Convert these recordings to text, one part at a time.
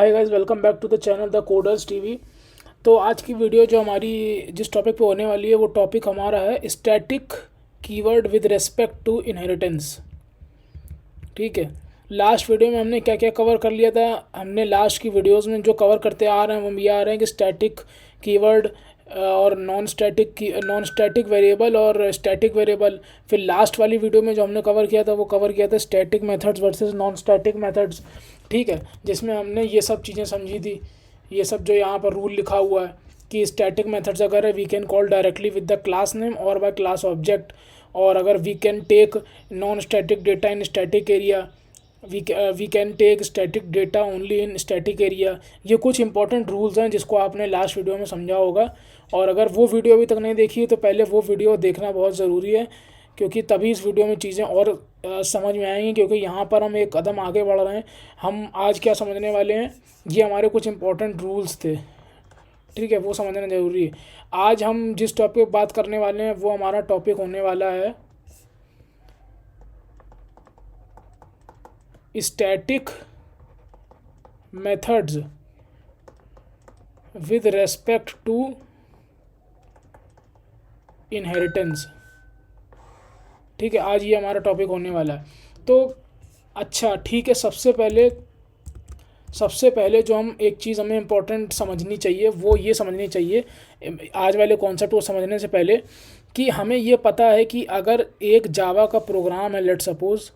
Hi guys, welcome back to the channel the coders TV. तो आज की video जो हमारी जिस टॉपिक पे होने वाली है वो टॉपिक हमारा है static keyword with respect to inheritance. ठीक है, लास्ट वीडियो में हमने क्या क्या कवर कर लिया था। हमने लास्ट की वीडियोस में जो कवर करते आ रहे हैं वो ये आ रहे हैं कि स्टैटिक कीवर्ड और नॉन स्टैटिक वेरिएबल और स्टैटिक वेरिएबल। फिर लास्ट वाली वीडियो में जो हमने कवर किया था वो कवर किया था static methods versus non static methods. ठीक है, जिसमें हमने ये सब चीज़ें समझी थी। ये सब जो यहाँ पर रूल लिखा हुआ है कि स्टैटिक मेथड्स अगर है we can call directly with the class name और बाय क्लास ऑब्जेक्ट, और अगर we can take non static data in static area, we can take static data only in static area. ये कुछ important rules हैं जिसको आपने last video में समझा होगा, और अगर वो वीडियो अभी तक नहीं देखी है तो पहले वो वीडियो देखना बहुत ज़रूरी है, क्योंकि तभी इस वीडियो में चीज़ें और समझ में आएंगी। क्योंकि यहाँ पर हम एक कदम आगे बढ़ रहे हैं। हम आज क्या समझने वाले हैं, ये हमारे कुछ इंपॉर्टेंट रूल्स थे। ठीक है, वो समझना ज़रूरी है। आज हम जिस टॉपिक पर बात करने वाले हैं वो हमारा टॉपिक होने वाला है static methods with respect to inheritance. ठीक है, आज ये हमारा टॉपिक होने वाला है। तो अच्छा ठीक है, सबसे पहले जो हम एक चीज़ हमें इम्पोर्टेंट समझनी चाहिए वो ये समझनी चाहिए आज वाले कॉन्सेप्ट को समझने से पहले, कि हमें ये पता है कि अगर एक जावा का प्रोग्राम है, लेट सपोज,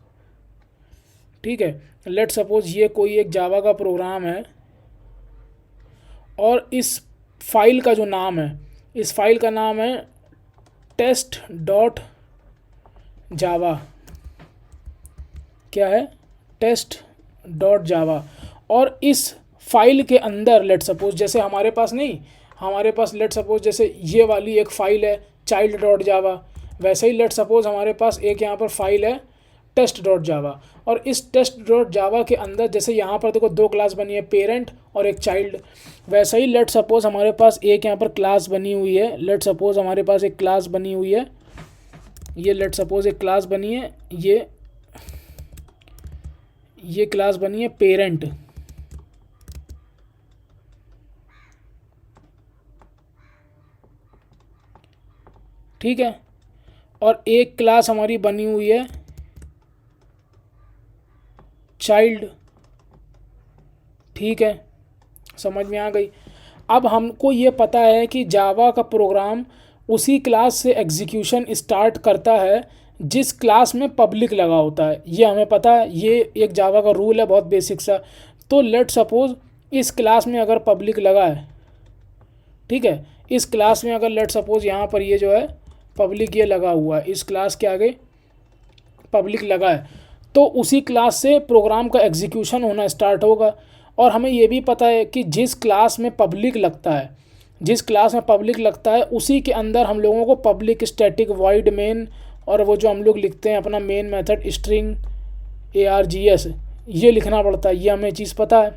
ठीक है, लेट सपोज ये कोई एक जावा का प्रोग्राम है और इस फाइल का जो नाम है, इस फाइल का नाम है टेस्ट डॉट जावा। क्या है? Test dot Java. और इस फाइल के अंदर लेट सपोज, जैसे हमारे पास लेट सपोज जैसे ये वाली एक फ़ाइल है चाइल्ड डॉट जावा, वैसे ही लेट सपोज हमारे पास एक यहाँ पर फाइल है टेस्ट डॉट जावा। और इस टेस्ट डॉट जावा के अंदर जैसे यहाँ पर देखो दो क्लास बनी है, पेरेंट और एक चाइल्ड, वैसे ही लेट सपोज हमारे पास एक यहाँ पर क्लास बनी हुई है। लेट सपोज हमारे पास एक क्लास बनी हुई है, ये लेट सपोज एक क्लास बनी है, ये क्लास बनी है पेरेंट। ठीक है, और एक क्लास हमारी बनी हुई है चाइल्ड। ठीक है, समझ में आ गई। अब हमको ये पता है कि जावा का प्रोग्राम उसी क्लास से एग्जीक्यूशन स्टार्ट करता है जिस क्लास में पब्लिक लगा होता है। ये हमें पता है, ये एक जावा का रूल है बहुत बेसिक सा। तो लेट सपोज इस क्लास में अगर पब्लिक लगा है, ठीक है, इस क्लास में अगर लेट सपोज यहाँ पर ये जो है पब्लिक ये लगा हुआ है, इस क्लास के आगे पब्लिक लगा है, तो उसी क्लास से प्रोग्राम का एग्जीक्यूशन होना स्टार्ट होगा। और हमें ये भी पता है कि जिस क्लास में पब्लिक लगता है उसी के अंदर हम लोगों को पब्लिक स्टैटिक वॉइड मेन, और वो जो हम लोग लिखते हैं अपना मेन मेथड स्ट्रिंग args, ये लिखना पड़ता है। ये हमें चीज़ पता है।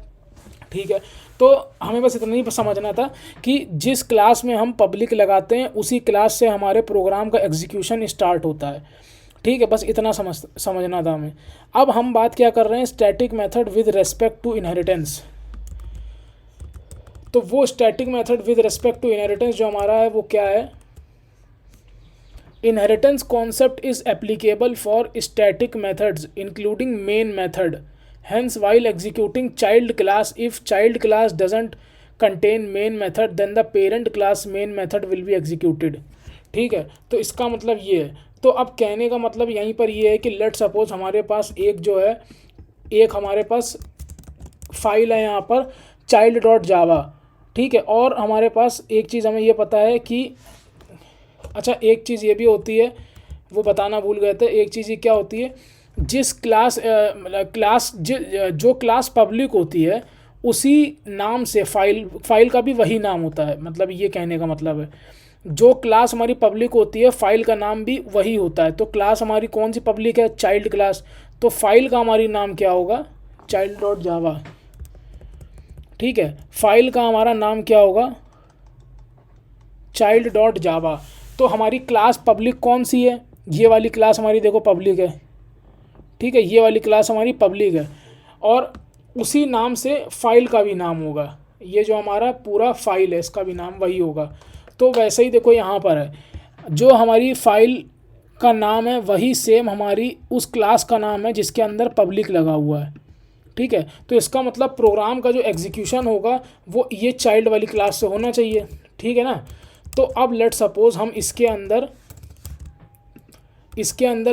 ठीक है, तो हमें बस इतना ही समझना था कि जिस क्लास में हम पब्लिक लगाते हैं उसी क्लास से हमारे प्रोग्राम का एग्जीक्यूशन स्टार्ट होता है। ठीक है, बस इतना समझना था हमें। अब हम बात क्या कर रहे हैं, static method with respect to inheritance. तो वो static method with respect to inheritance जो हमारा है वो क्या है, inheritance concept is applicable for static methods including main method, hence while executing child class, if child class doesn't contain main method then the parent class main method will be executed। ठीक है, तो इसका मतलब ये है। तो अब कहने का मतलब यहीं पर ये है कि लेट सपोज हमारे पास एक हमारे पास फाइल है यहाँ पर चाइल्ड डॉट जावा। ठीक है, और हमारे पास एक चीज़ हमें ये पता है कि अच्छा एक चीज़ ये भी होती है, वो बताना भूल गए थे। एक चीज़ ये क्या होती है, जिस जो क्लास पब्लिक होती है उसी नाम से फाइल का भी वही नाम होता है। मतलब ये कहने का मतलब है, जो क्लास हमारी पब्लिक होती है फाइल का नाम भी वही होता है। तो क्लास हमारी कौन सी पब्लिक है, चाइल्ड क्लास, तो फाइल का हमारी नाम क्या होगा, चाइल्ड डॉट जावा। ठीक है, फाइल का हमारा नाम क्या होगा, चाइल्ड डॉट जावा। तो हमारी क्लास पब्लिक कौन सी है, ये वाली क्लास हमारी देखो पब्लिक है। ठीक है, ये वाली क्लास हमारी पब्लिक है। और उसी नाम से फाइल का भी नाम होगा। ये जो हमारा पूरा फाइल है इसका भी नाम वही होगा। तो वैसे ही देखो यहाँ पर है, जो हमारी फाइल का नाम है वही सेम हमारी उस क्लास का नाम है जिसके अंदर पब्लिक लगा हुआ है। ठीक है, तो इसका मतलब प्रोग्राम का जो एग्जीक्यूशन होगा वो ये चाइल्ड वाली क्लास से होना चाहिए। ठीक है ना। तो अब लेट सपोज हम इसके अंदर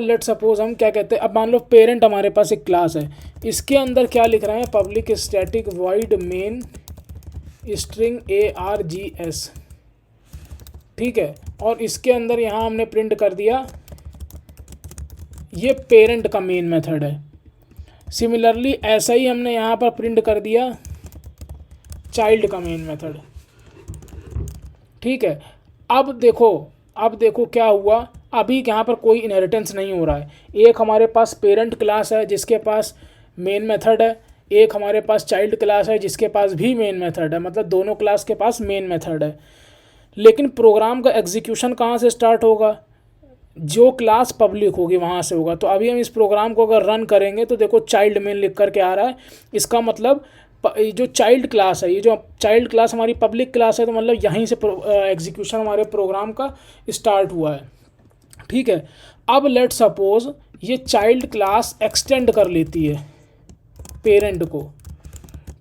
लेट सपोज हम क्या कहते हैं, अब मान लो पेरेंट हमारे पास एक क्लास है, इसके अंदर क्या लिख रहे हैं, public static void main string ARGS। ठीक है, और इसके अंदर यहाँ हमने प्रिंट कर दिया, ये पेरेंट का मेन मेथड है। सिमिलरली ऐसा ही हमने यहाँ पर प्रिंट कर दिया चाइल्ड का मेन मेथड। ठीक है, अब देखो क्या हुआ, अभी यहाँ पर कोई इनहेरिटेंस नहीं हो रहा है। एक हमारे पास पेरेंट क्लास है जिसके पास मेन मेथड है, एक हमारे पास चाइल्ड क्लास है जिसके पास भी मेन मेथड है, मतलब दोनों क्लास के पास मेन मेथड है। लेकिन प्रोग्राम का एग्जीक्यूशन कहाँ से स्टार्ट होगा, जो क्लास पब्लिक होगी वहाँ से होगा। तो अभी हम इस प्रोग्राम को अगर रन करेंगे तो देखो चाइल्ड मेन लिख करके आ रहा है, इसका मतलब जो चाइल्ड क्लास है, ये जो चाइल्ड क्लास हमारी पब्लिक क्लास है, तो मतलब यहीं से एग्जीक्यूशन हमारे प्रोग्राम का स्टार्ट हुआ है। ठीक है, अब लेट सपोज ये चाइल्ड क्लास एक्सटेंड कर लेती है पेरेंट को।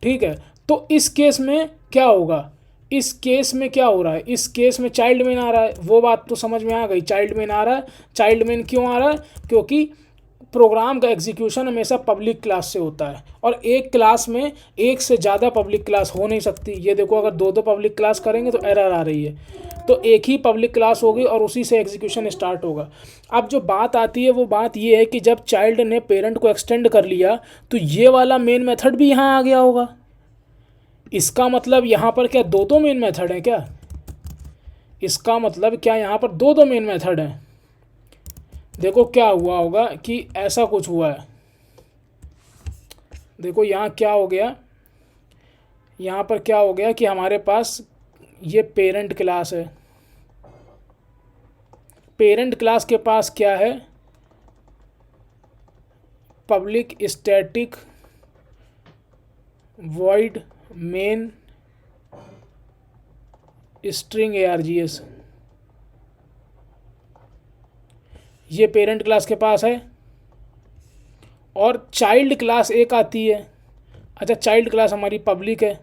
ठीक है, तो इस केस में क्या होगा, इस केस में क्या हो रहा है, इस केस में चाइल्ड मेन आ रहा है, वो बात तो समझ में आ गई, चाइल्ड मेन आ रहा है। चाइल्ड मेन क्यों आ रहा है, क्योंकि प्रोग्राम का एग्जीक्यूशन हमेशा पब्लिक क्लास से होता है, और एक क्लास में एक से ज़्यादा पब्लिक क्लास हो नहीं सकती। ये देखो अगर दो पब्लिक क्लास करेंगे तो एरर आ रही है, तो एक ही पब्लिक क्लास होगी और उसी से एग्जीक्यूशन स्टार्ट होगा। अब जो बात आती है वो बात ये है कि जब चाइल्ड ने पेरेंट को एक्सटेंड कर लिया तो ये वाला मेन मेथड भी यहाँ आ गया होगा। इसका मतलब यहाँ पर क्या दो मेन मेथड हैं क्या, इसका मतलब क्या यहाँ पर दो मेन मेथड हैं। देखो क्या हुआ होगा कि ऐसा कुछ हुआ है, देखो यहाँ क्या हो गया, यहाँ पर क्या हो गया कि हमारे पास ये पेरेंट क्लास है, पेरेंट क्लास के पास क्या है, public static void main string ARGS, ये पेरेंट क्लास के पास है। और चाइल्ड क्लास एक आती है, अच्छा चाइल्ड क्लास हमारी पब्लिक है,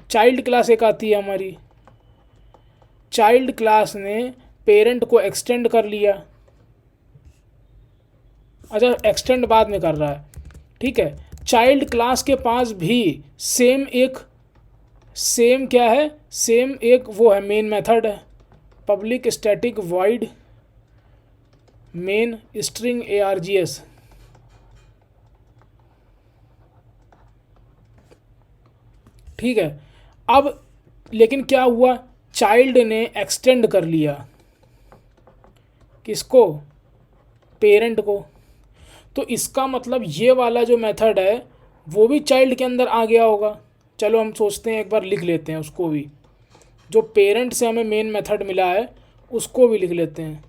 चाइल्ड क्लास एक आती है हमारी, चाइल्ड क्लास ने पेरेंट को एक्सटेंड कर लिया, अच्छा एक्सटेंड बाद में कर रहा है। ठीक है, चाइल्ड क्लास के पास भी सेम क्या है, सेम एक वो है मेन मेथड है, public static void main string ARGS। ठीक है, अब लेकिन क्या हुआ, चाइल्ड ने एक्सटेंड कर लिया किसको, पेरेंट को, तो इसका मतलब ये वाला जो मेथड है वो भी चाइल्ड के अंदर आ गया होगा। चलो हम सोचते हैं, एक बार लिख लेते हैं उसको भी, जो पेरेंट से हमें मेन मेथड मिला है उसको भी लिख लेते हैं।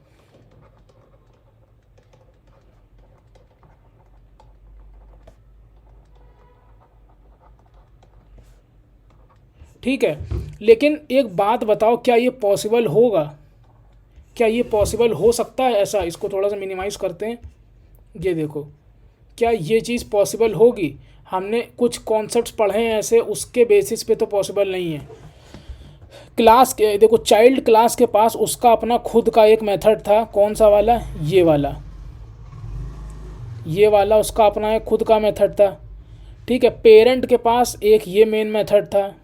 ठीक है, लेकिन एक बात बताओ, क्या ये पॉसिबल होगा, क्या ये पॉसिबल हो सकता है ऐसा, इसको थोड़ा सा मिनिमाइज़ करते हैं, ये देखो क्या ये चीज़ पॉसिबल होगी, हमने कुछ कॉन्सेप्ट्स पढ़े हैं ऐसे, उसके बेसिस पे तो पॉसिबल नहीं है। क्लास के देखो, चाइल्ड क्लास के पास उसका अपना खुद का एक मेथड था, कौन सा वाला, ये वाला उसका अपना एक खुद का मेथड था। ठीक है, पेरेंट के पास एक ये मेन मेथड था।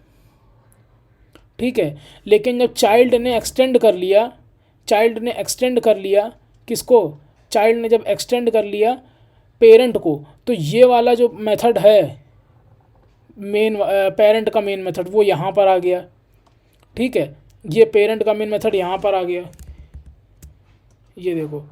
ठीक है, लेकिन जब चाइल्ड ने एक्सटेंड कर लिया किसको, चाइल्ड ने जब एक्सटेंड कर लिया पेरेंट को, तो ये वाला जो मेथड है मेन पेरेंट का मेन मेथड वो यहाँ पर आ गया। ठीक है, ये पेरेंट का मेन मेथड यहाँ पर आ गया, ये देखो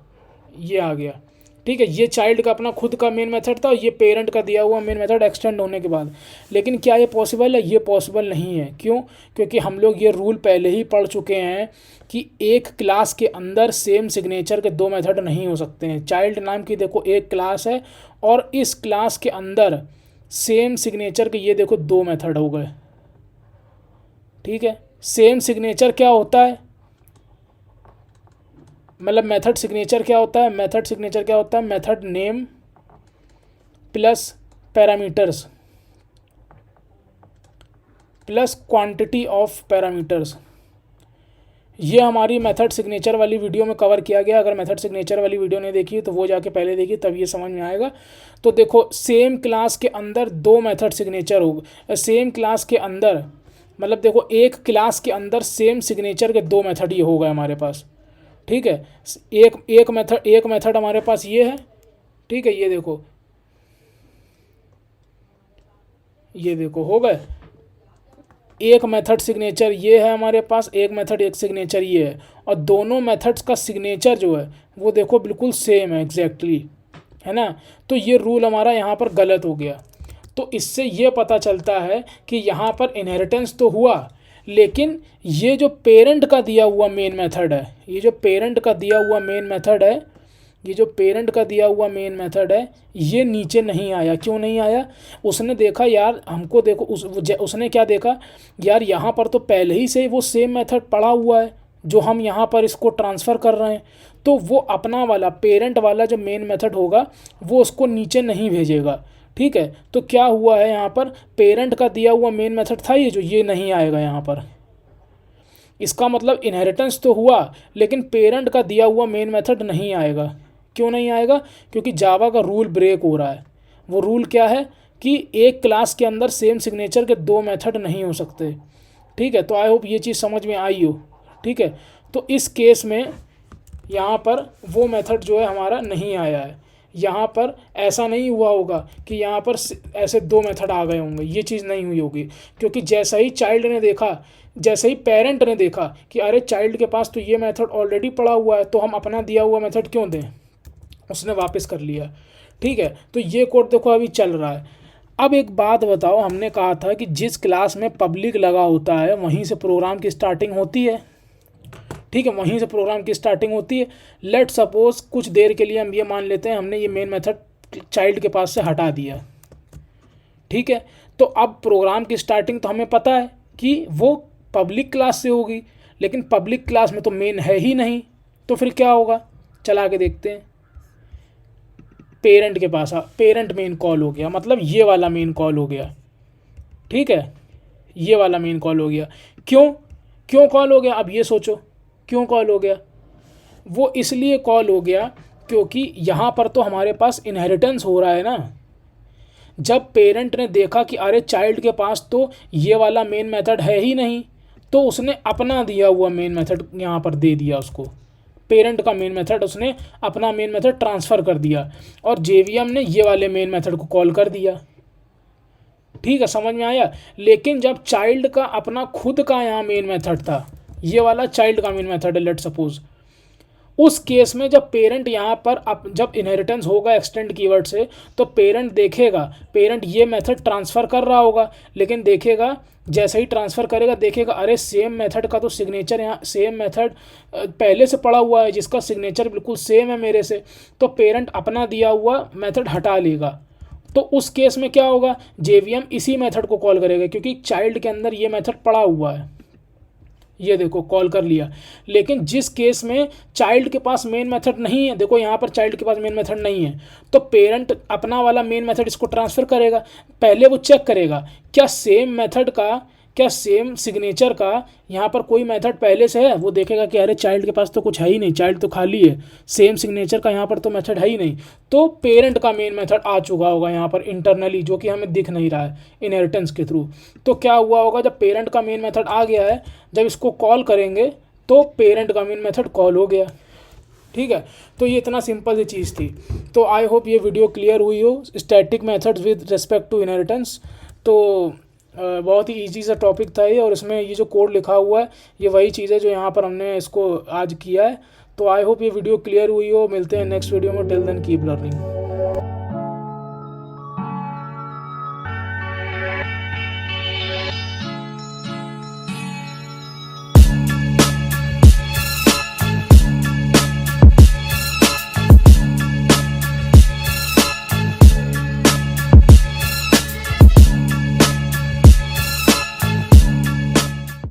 ये आ गया। ठीक है, ये चाइल्ड का अपना खुद का मेन मेथड था, ये पेरेंट का दिया हुआ मेन मेथड एक्सटेंड होने के बाद। लेकिन क्या ये पॉसिबल है, ये पॉसिबल नहीं है। क्यों, क्योंकि हम लोग ये रूल पहले ही पढ़ चुके हैं कि एक क्लास के अंदर सेम सिग्नेचर के दो मेथड नहीं हो सकते हैं। चाइल्ड नाम की देखो एक क्लास है और इस क्लास के अंदर सेम सिग्नेचर के ये देखो दो मेथड हो गए, ठीक है। सेम सिग्नेचर क्या होता है, मतलब मेथड सिग्नेचर क्या होता है, मेथड सिग्नेचर क्या होता है, method name plus parameters plus quantity of parameters. ये हमारी मेथड सिग्नेचर वाली वीडियो में कवर किया गया। अगर मेथड सिग्नेचर वाली वीडियो नहीं देखी तो वो जाके पहले देखिए, तब ये समझ में आएगा। तो देखो सेम क्लास के अंदर दो मेथड सिग्नेचर होगा, सेम क्लास के अंदर मतलब देखो एक क्लास के अंदर सेम सिग्नेचर के दो मेथड ये हो गए हमारे पास, ठीक है। एक मेथड हमारे पास ये है, ठीक है। ये देखो हो गए, एक मेथड सिग्नेचर ये है हमारे पास, एक मेथड एक सिग्नेचर ये है, और दोनों मेथड्स का सिग्नेचर जो है वो देखो बिल्कुल सेम है एग्जैक्टली, है ना। तो ये रूल हमारा यहाँ पर गलत हो गया। तो इससे ये पता चलता है कि यहाँ पर इनहेरिटेंस तो हुआ, लेकिन ये जो पेरेंट का दिया हुआ मेन मेथड है, ये नीचे नहीं आया। क्यों नहीं आया? उसने देखा यार, हमको देखो उसने क्या देखा यार, यहाँ पर तो पहले ही से वो सेम मेथड पड़ा हुआ है जो हम यहाँ पर इसको ट्रांसफ़र कर रहे हैं, तो वो अपना वाला पेरेंट वाला जो मेन मेथड होगा वो उसको नीचे नहीं भेजेगा, ठीक है। तो क्या हुआ है यहाँ पर, पेरेंट का दिया हुआ मेन मेथड था ये नहीं आएगा यहाँ पर। इसका मतलब इनहेरिटेंस तो हुआ, लेकिन पेरेंट का दिया हुआ मेन मेथड नहीं आएगा। क्यों नहीं आएगा? क्योंकि जावा का रूल ब्रेक हो रहा है। वो रूल क्या है कि एक क्लास के अंदर सेम सिग्नेचर के दो मेथड नहीं हो सकते, ठीक है। तो आई होप ये चीज़ समझ में आई हो, ठीक है। तो इस केस में यहाँ पर वो मेथड जो है हमारा नहीं आया है। यहाँ पर ऐसा नहीं हुआ होगा कि यहाँ पर ऐसे दो मेथड आ गए होंगे, ये चीज़ नहीं हुई होगी। क्योंकि जैसा ही चाइल्ड ने देखा, जैसे ही पेरेंट ने देखा कि अरे चाइल्ड के पास तो ये मेथड ऑलरेडी पड़ा हुआ है, तो हम अपना दिया हुआ मेथड क्यों दें, उसने वापस कर लिया, ठीक है। तो ये कोड देखो अभी चल रहा है। अब एक बात बताओ, हमने कहा था कि जिस क्लास में पब्लिक लगा होता है वहीं से प्रोग्राम की स्टार्टिंग होती है, ठीक है, वहीं से प्रोग्राम की स्टार्टिंग होती है। लेट सपोज कुछ देर के लिए हम ये मान लेते हैं हमने ये मेन मेथड चाइल्ड के पास से हटा दिया, ठीक है। तो अब प्रोग्राम की स्टार्टिंग तो हमें पता है कि वो पब्लिक क्लास से होगी, लेकिन पब्लिक क्लास में तो मेन है ही नहीं, तो फिर क्या होगा, चला के देखते हैं। पेरेंट के पास पेरेंट मेन कॉल हो गया, मतलब ये वाला मेन कॉल हो गया, ठीक है, ये वाला मेन कॉल हो गया। क्यों कॉल हो गया? अब ये सोचो क्यों कॉल हो गया। वो इसलिए कॉल हो गया क्योंकि यहाँ पर तो हमारे पास इनहेरिटेंस हो रहा है ना। जब पेरेंट ने देखा कि अरे चाइल्ड के पास तो ये वाला मेन मेथड है ही नहीं, तो उसने अपना दिया हुआ मेन मेथड यहाँ पर दे दिया उसको, पेरेंट का मेन मेथड उसने अपना मेन मेथड ट्रांसफ़र कर दिया, और जेवीएम ने ये वाले मेन मेथड को कॉल कर दिया, ठीक है, समझ में आया। लेकिन जब चाइल्ड का अपना खुद का यहाँ मेन मेथड था, ये वाला चाइल्ड का मेन मेथड है लेट सपोज, उस केस में जब पेरेंट यहाँ पर जब इनहेरिटेंस होगा एक्सटेंड कीवर्ड से, तो पेरेंट देखेगा, पेरेंट ये मेथड ट्रांसफ़र कर रहा होगा, लेकिन देखेगा जैसे ही ट्रांसफ़र करेगा देखेगा अरे सेम मेथड का तो सिग्नेचर यहाँ, सेम मेथड पहले से पड़ा हुआ है जिसका सिग्नेचर बिल्कुल सेम है मेरे से, तो पेरेंट अपना दिया हुआ मेथड हटा लेगा। तो उस केस में क्या होगा, जेवीएम इसी मेथड को कॉल करेगा क्योंकि चाइल्ड के अंदर ये मेथड पड़ा हुआ है, ये देखो कॉल कर लिया। लेकिन जिस केस में चाइल्ड के पास मेन मेथड नहीं है, देखो यहाँ पर चाइल्ड के पास मेन मेथड नहीं है, तो पेरेंट अपना वाला मेन मेथड इसको ट्रांसफ़र करेगा। पहले वो चेक करेगा क्या सेम मेथड का, क्या सेम सिग्नेचर का यहाँ पर कोई मेथड पहले से है। वो देखेगा कि अरे चाइल्ड के पास तो कुछ है ही नहीं, चाइल्ड तो खाली है, सेम सिग्नेचर का यहाँ पर तो मेथड है ही नहीं, तो पेरेंट का मेन मेथड आ चुका होगा यहाँ पर इंटरनली, जो कि हमें दिख नहीं रहा है इनहेरिटेंस के थ्रू। तो क्या हुआ होगा, जब पेरेंट का मेन मेथड आ गया है, जब इसको कॉल करेंगे तो पेरेंट का मेन मेथड कॉल हो गया, ठीक है। तो ये इतना सिंपल सी चीज़ थी। तो आई होप ये वीडियो क्लियर हुई हो, static methods with respect to inheritance. तो बहुत ही इजी सा टॉपिक था ये, और इसमें ये जो कोड लिखा हुआ है ये वही चीज़ है जो यहाँ पर हमने इसको आज किया है। तो आई होप ये वीडियो क्लियर हुई हो। मिलते हैं नेक्स्ट वीडियो में, टिल देन कीप लर्निंग।